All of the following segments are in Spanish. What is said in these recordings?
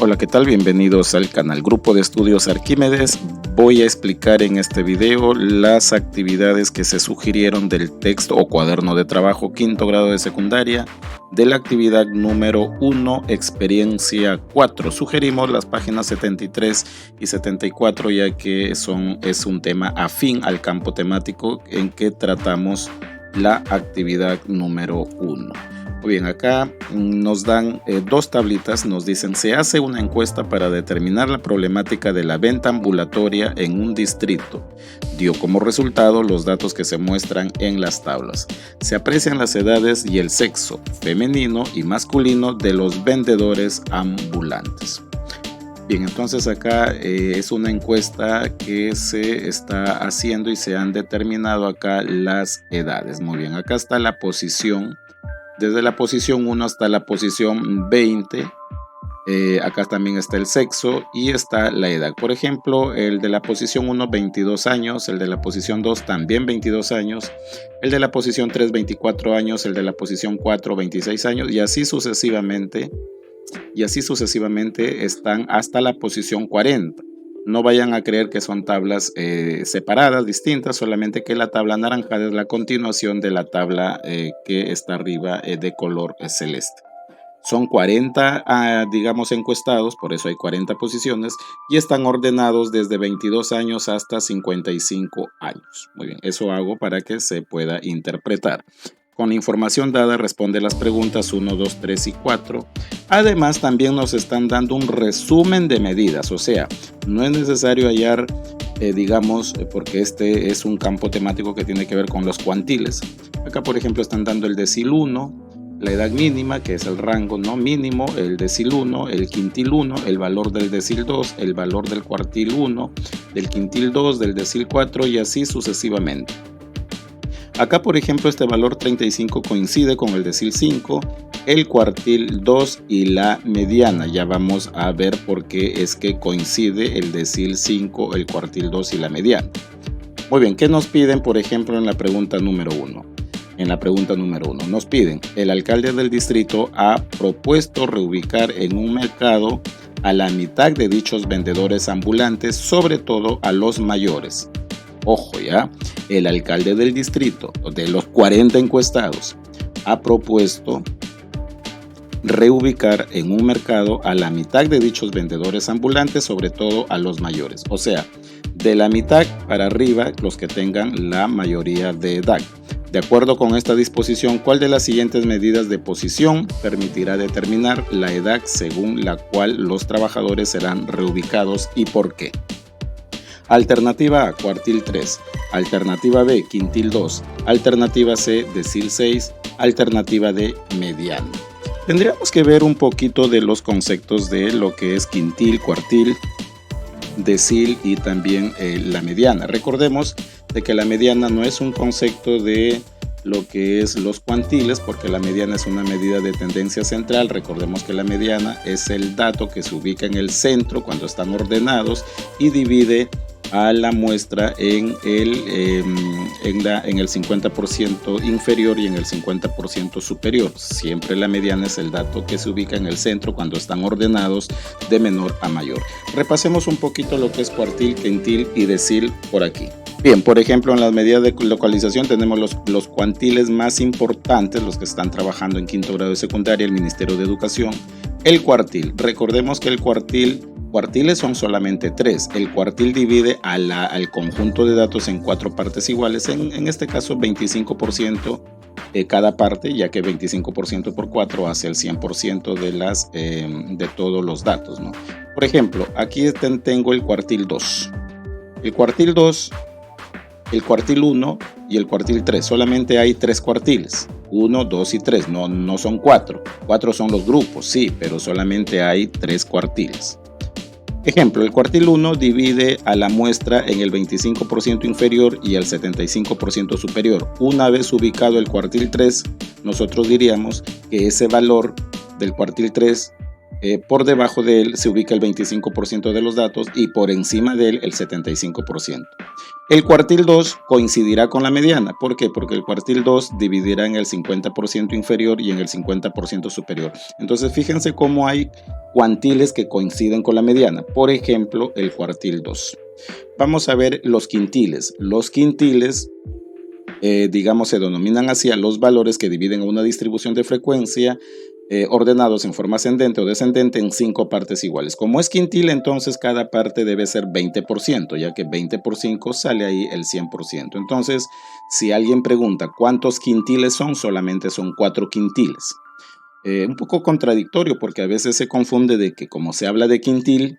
Hola, ¿qué tal? Bienvenidos al canal Grupo de Estudios Arquímedes. Voy a explicar en este video las actividades que se sugirieron del texto o cuaderno de trabajo quinto grado de secundaria de la actividad número 1, experiencia 4. Sugerimos las páginas 73 y 74 ya que es un tema afín al campo temático en que tratamos la actividad número 1. Muy bien, acá nos dan dos tablitas, nos dicen: se hace una encuesta para determinar la problemática de la venta ambulatoria en un distrito. Dio como resultado los datos que se muestran en las tablas. Se aprecian las edades y el sexo femenino y masculino de los vendedores ambulantes. Bien, entonces acá es una encuesta que se está haciendo y se han determinado acá las edades. Muy bien, acá está la posición. Desde la posición 1 hasta la posición 20, acá también está el sexo y está la edad. Por ejemplo, el de la posición 1, 22 años, el de la posición 2, también 22 años, el de la posición 3, 24 años, el de la posición 4, 26 años, y así sucesivamente están hasta la posición 40. No vayan a creer que son tablas separadas, distintas, solamente que la tabla anaranjada es la continuación de la tabla que está arriba de color celeste. Son 40, digamos, encuestados, por eso hay 40 posiciones, y están ordenados desde 22 años hasta 55 años. Muy bien, eso hago para que se pueda interpretar. Con la información dada responde las preguntas 1, 2, 3 y 4. Además, también nos están dando un resumen de medidas, o sea, no es necesario hallar, porque este es un campo temático que tiene que ver con los cuantiles. Acá, por ejemplo, están dando el decil 1, la edad mínima, que es el rango no mínimo, el decil 1, el quintil 1, el valor del decil 2, el valor del cuartil 1, del quintil 2, del decil 4 y así sucesivamente. Acá, por ejemplo, este valor 35 coincide con el decil 5, el cuartil 2 y la mediana. Ya vamos a ver por qué es que coincide el decil 5, el cuartil 2 y la mediana. Muy bien, ¿qué nos piden, por ejemplo, en la pregunta número 1? En la pregunta número 1 nos piden: el alcalde del distrito ha propuesto reubicar en un mercado a la mitad de dichos vendedores ambulantes, sobre todo a los mayores. Ojo ya, el alcalde del distrito, de los 40 encuestados, ha propuesto reubicar en un mercado a la mitad de dichos vendedores ambulantes, sobre todo a los mayores. O sea, de la mitad para arriba, los que tengan la mayoría de edad. De acuerdo con esta disposición, ¿cuál de las siguientes medidas de posición permitirá determinar la edad según la cual los trabajadores serán reubicados y por qué? Alternativa A, cuartil 3, alternativa B, quintil 2, alternativa C, decil 6, alternativa D, mediano. Tendríamos que ver un poquito de los conceptos de lo que es quintil, cuartil, decil y también la mediana. Recordemos de que la mediana no es un concepto de lo que es los cuantiles, porque la mediana es una medida de tendencia central. Recordemos que la mediana es el dato que se ubica en el centro cuando están ordenados y divide a la muestra en el 50% inferior y en el 50% superior. Siempre la mediana es el dato que se ubica en el centro cuando están ordenados de menor a mayor. Repasemos un poquito lo que es cuartil, quintil y decil por aquí. Bien, por ejemplo, en las medidas de localización tenemos los cuantiles más importantes, los que están trabajando en quinto grado de secundaria, el Ministerio de Educación. El cuartil, recordemos que cuartiles son solamente 3. El cuartil divide al conjunto de datos en 4 partes iguales, en este caso 25% cada parte, ya que 25% por 4 hace el 100% de todos los datos, ¿no? Por ejemplo, aquí tengo el cuartil 2. El cuartil 2, el cuartil 1 y el cuartil 3. Solamente hay 3 cuartiles. 1, 2 y 3. No son 4. 4 son los grupos, sí, pero solamente hay 3 cuartiles. Ejemplo, el cuartil 1 divide a la muestra en el 25% inferior y el 75% superior. Una vez ubicado el cuartil 3, nosotros diríamos que ese valor del cuartil 3 por debajo de él se ubica el 25% de los datos y por encima de él el 75%. El cuartil 2 coincidirá con la mediana. ¿Por qué? Porque el cuartil 2 dividirá en el 50% inferior y en el 50% superior. Entonces fíjense cómo hay cuantiles que coinciden con la mediana. Por ejemplo, el cuartil 2. Vamos a ver los quintiles. Los quintiles digamos, se denominan así a los valores que dividen una distribución de frecuencia ordenados en forma ascendente o descendente en 5 partes iguales. Como es quintil, entonces cada parte debe ser 20%, ya que 20 por 5 sale ahí el 100%. Entonces, si alguien pregunta cuántos quintiles son, solamente son 4 quintiles. Un poco contradictorio porque a veces se confunde de que como se habla de quintil,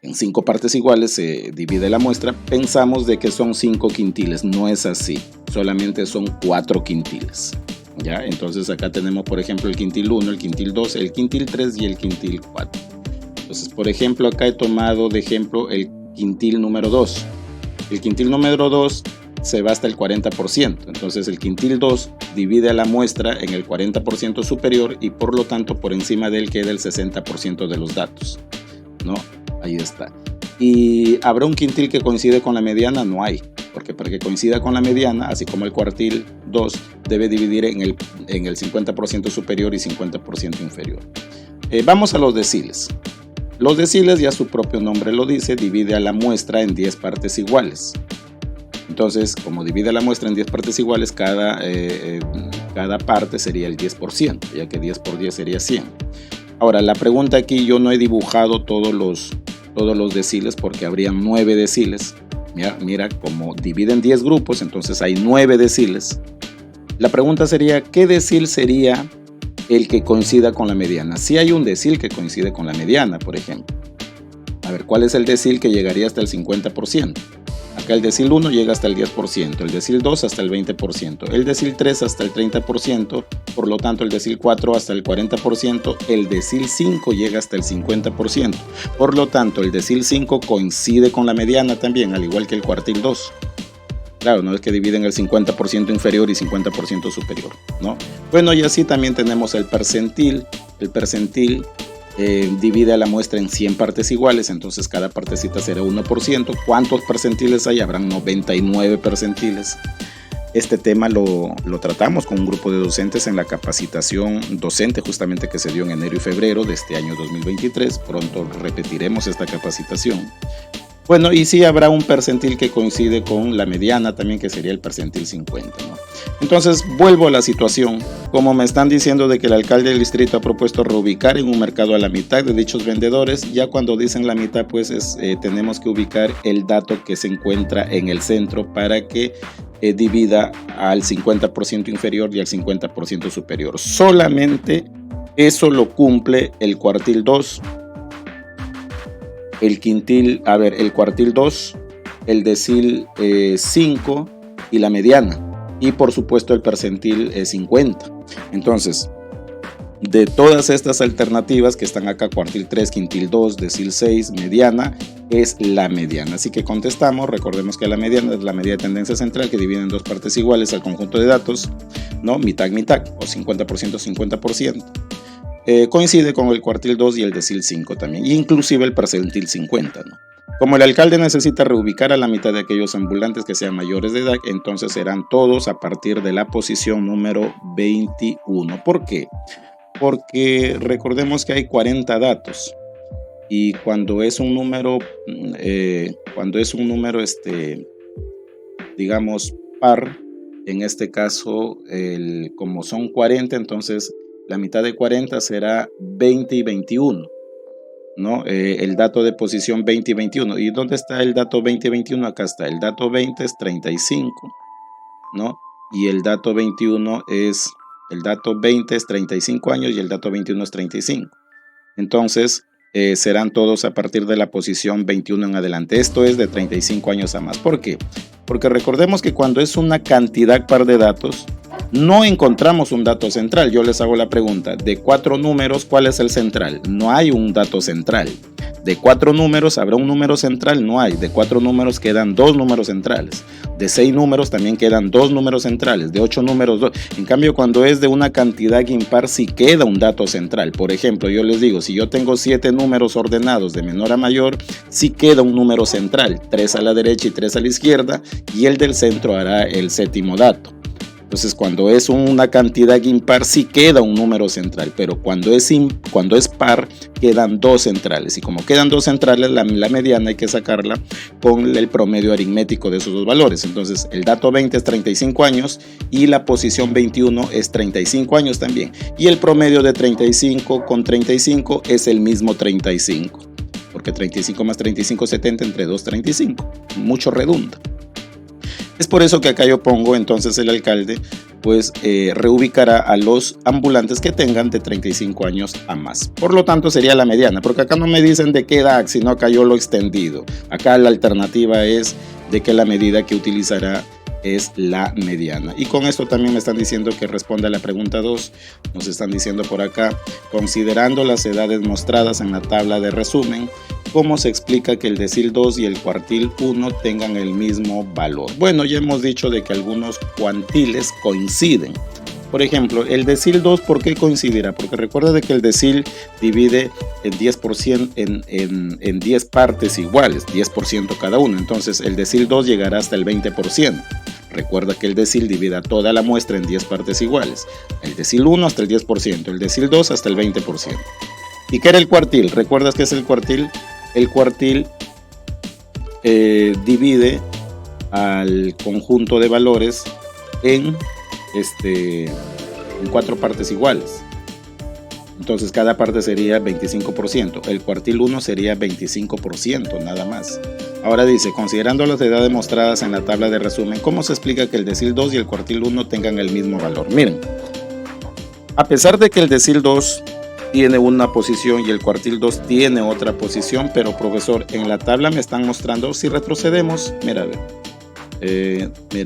en 5 partes iguales se divide la muestra, pensamos de que son 5 quintiles. No es así, solamente son 4 quintiles. ¿Ya? Entonces acá tenemos, por ejemplo, el quintil 1, el quintil 2, el quintil 3 y el quintil 4. Entonces, por ejemplo, acá he tomado de ejemplo el quintil número 2. El quintil número 2 se va hasta el 40%. Entonces el quintil 2 divide a la muestra en el 40% superior y por lo tanto por encima de él queda el 60% de los datos, ¿no? Ahí está. ¿Y habrá un quintil que coincide con la mediana? No hay, porque para que coincida con la mediana, así como el cuartil 2, debe dividir en el 50% superior y 50% inferior. Vamos a los deciles. Los deciles, ya su propio nombre lo dice, divide a la muestra en 10 partes iguales. Entonces, como divide la muestra en 10 partes iguales, cada parte sería el 10%, ya que 10 por 10 sería 100. Ahora, la pregunta aquí, yo no he dibujado todos los deciles porque habrían 9 deciles. Mira, como dividen 10 grupos, entonces hay 9 deciles. La pregunta sería, ¿qué decil sería el que coincida con la mediana? Si hay un decil que coincide con la mediana, por ejemplo. A ver, ¿cuál es el decil que llegaría hasta el 50%? Acá el decil 1 llega hasta el 10%, el decil 2 hasta el 20%, el decil 3 hasta el 30%, por lo tanto el decil 4 hasta el 40%, el decil 5 llega hasta el 50%, por lo tanto el decil 5 coincide con la mediana también, al igual que el cuartil 2. Claro, no es que dividen el 50% inferior y 50% superior, ¿no? Bueno, y así también tenemos el percentil. El percentil divide a la muestra en 100 partes iguales, entonces cada partecita será 1%. ¿Cuántos percentiles hay? Habrán 99 percentiles. Este tema lo tratamos con un grupo de docentes en la capacitación docente justamente que se dio en enero y febrero de este año 2023. Pronto repetiremos esta capacitación. Bueno, y sí habrá un percentil que coincide con la mediana también, que sería el percentil 50, ¿no? Entonces, vuelvo a la situación. Como me están diciendo de que el alcalde del distrito ha propuesto reubicar en un mercado a la mitad de dichos vendedores, ya cuando dicen la mitad, pues tenemos que ubicar el dato que se encuentra en el centro para que divida al 50% inferior y al 50% superior. Solamente eso lo cumple el cuartil 2. El cuartil 2, el decil 5 y la mediana. Y por supuesto el percentil 50. Entonces, de todas estas alternativas que están acá, cuartil 3, quintil 2, decil 6, mediana, es la mediana. Así que contestamos, recordemos que la mediana es la medida de tendencia central que divide en 2 partes iguales al conjunto de datos, ¿no? Mitad, mitad, o 50%, 50%. Coincide con el cuartil 2 y el decil 5 también, inclusive el percentil 50, ¿no? Como el alcalde necesita reubicar a la mitad de aquellos ambulantes que sean mayores de edad, entonces serán todos a partir de la posición número 21. ¿Por qué? Porque recordemos que hay 40 datos y cuando es un número, digamos par, en este caso como son 40, entonces la mitad de 40 será 20 y 21, ¿no? El dato de posición 20 y 21. ¿Y dónde está el dato 20 y 21? Acá está. El dato 20 es 35, ¿no? Y el dato 21 es, el dato 20 es 35 años y el dato 21 es 35. Entonces, serán todos a partir de la posición 21 en adelante. Esto es de 35 años a más. ¿Por qué? Porque recordemos que cuando es una cantidad par de datos, no encontramos un dato central. Yo les hago la pregunta, de 4 números, ¿cuál es el central? No hay un dato central. De 4 números habrá un número central, no hay. De 4 números quedan 2 números centrales. De 6 números también quedan 2 números centrales. De 8 números, 2. En cambio, cuando es de una cantidad impar, sí queda un dato central. Por ejemplo, yo les digo, si yo tengo 7 números ordenados de menor a mayor, sí queda un número central, 3 a la derecha y 3 a la izquierda, y el del centro hará el séptimo dato. Entonces, cuando es una cantidad impar, sí queda un número central, pero cuando es par, quedan 2 centrales. Y como quedan 2 centrales, la mediana hay que sacarla con el promedio aritmético de esos dos valores. Entonces, el dato 20 es 35 años y la posición 21 es 35 años también. Y el promedio de 35 con 35 es el mismo 35, porque 35 más 35, 70, entre 2, 35. Mucho redunda. Es por eso que acá yo pongo, entonces el alcalde pues reubicará a los ambulantes que tengan de 35 años a más. Por lo tanto sería la mediana, porque acá no me dicen de qué edad, sino acá yo lo he extendido. Acá la alternativa es de que la medida que utilizará es la mediana. Y con esto también me están diciendo que responda a la pregunta 2. Nos están diciendo por acá, considerando las edades mostradas en la tabla de resumen, ¿cómo se explica que el decil 2 y el cuartil 1 tengan el mismo valor? Bueno, ya hemos dicho de que algunos cuantiles coinciden. Por ejemplo, el decil 2, ¿por qué coincidirá? Porque recuerda de que el decil divide en 10% en 10 partes iguales, 10% cada uno. Entonces, el decil 2 llegará hasta el 20%. Recuerda que el decil divide toda la muestra en 10 partes iguales. El decil 1 hasta el 10%, el decil 2 hasta el 20%. ¿Y qué era el cuartil? ¿Recuerdas qué es el cuartil? El cuartil divide al conjunto de valores en 4 partes iguales. Entonces cada parte sería 25%. El cuartil 1 sería 25%, nada más. Ahora dice, considerando las edades mostradas en la tabla de resumen, ¿cómo se explica que el decil 2 y el cuartil 1 tengan el mismo valor? Miren, a pesar de que el decil 2 tiene una posición y el cuartil 2 tiene otra posición, pero profesor, en la tabla me están mostrando, si retrocedemos, mira,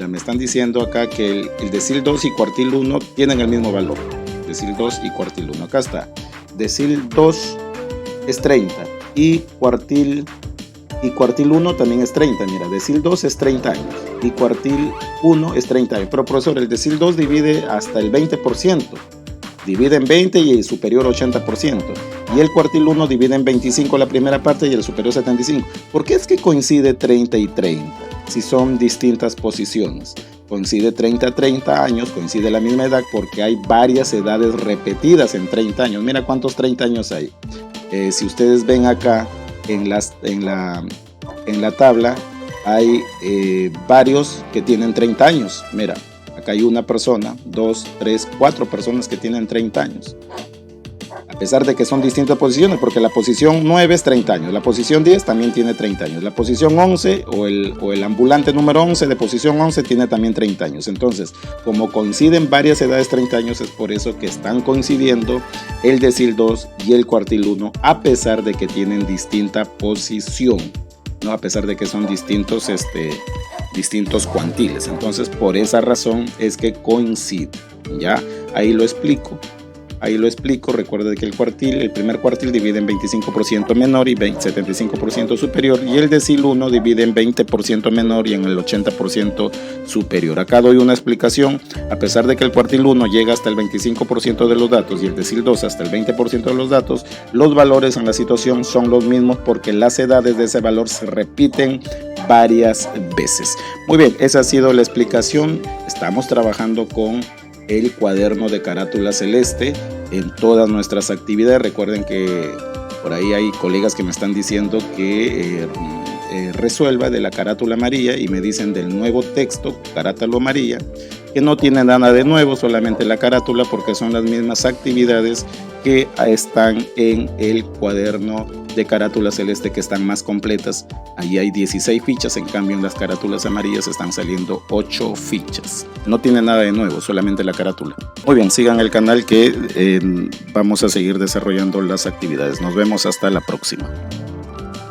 me están diciendo acá que el decil 2 y cuartil 1 tienen el mismo valor. Decil 2 y cuartil 1, acá está. Decil 2 es 30 y cuartil 1 también es 30. Mira, decil 2 es 30 años y cuartil 1 es 30 años. Pero profesor, el decil 2 divide hasta el 20%. Divide en 20 y el superior 80%. Y el cuartil 1 divide en 25 la primera parte y el superior 75. ¿Por qué es que coincide 30 y 30? Si son distintas posiciones. Coincide 30 años, coincide la misma edad porque hay varias edades repetidas en 30 años. Mira cuántos 30 años hay. Si ustedes ven acá en la tabla, hay varios que tienen 30 años. Mira, acá hay una persona, 2, 3, 4 personas que tienen 30 años. A pesar de que son distintas posiciones, porque la posición 9 es 30 años, la posición 10 también tiene 30 años, la posición 11 o el ambulante número 11 de posición 11 tiene también 30 años. Entonces, como coinciden varias edades 30 años, es por eso que están coincidiendo el decil 2 y el cuartil 1, a pesar de que tienen distinta posición, ¿no? A pesar de que son distintos cuantiles. Entonces, por esa razón es que coinciden. Ya, ahí lo explico. Recuerda que el primer cuartil divide en 25% menor y 75% superior, y el decil 1 divide en 20% menor y en el 80% superior. Acá doy una explicación. A pesar de que el cuartil 1 llega hasta el 25% de los datos y el decil 2 hasta el 20% de los datos, los valores en la situación son los mismos porque las edades de ese valor se repiten varias veces. Muy bien, esa ha sido la explicación. Estamos trabajando con el cuaderno de carátula celeste en todas nuestras actividades. Recuerden que por ahí hay colegas que me están diciendo que resuelva de la carátula amarilla y me dicen del nuevo texto, carátula amarilla, que no tiene nada de nuevo, solamente la carátula, porque son las mismas actividades que están en el cuaderno de carátula celeste, que están más completas. Ahí hay 16 fichas, en cambio en las carátulas amarillas están saliendo 8 fichas. No tiene nada de nuevo, solamente la carátula. Muy bien, sigan el canal que vamos a seguir desarrollando las actividades. Nos vemos hasta la próxima.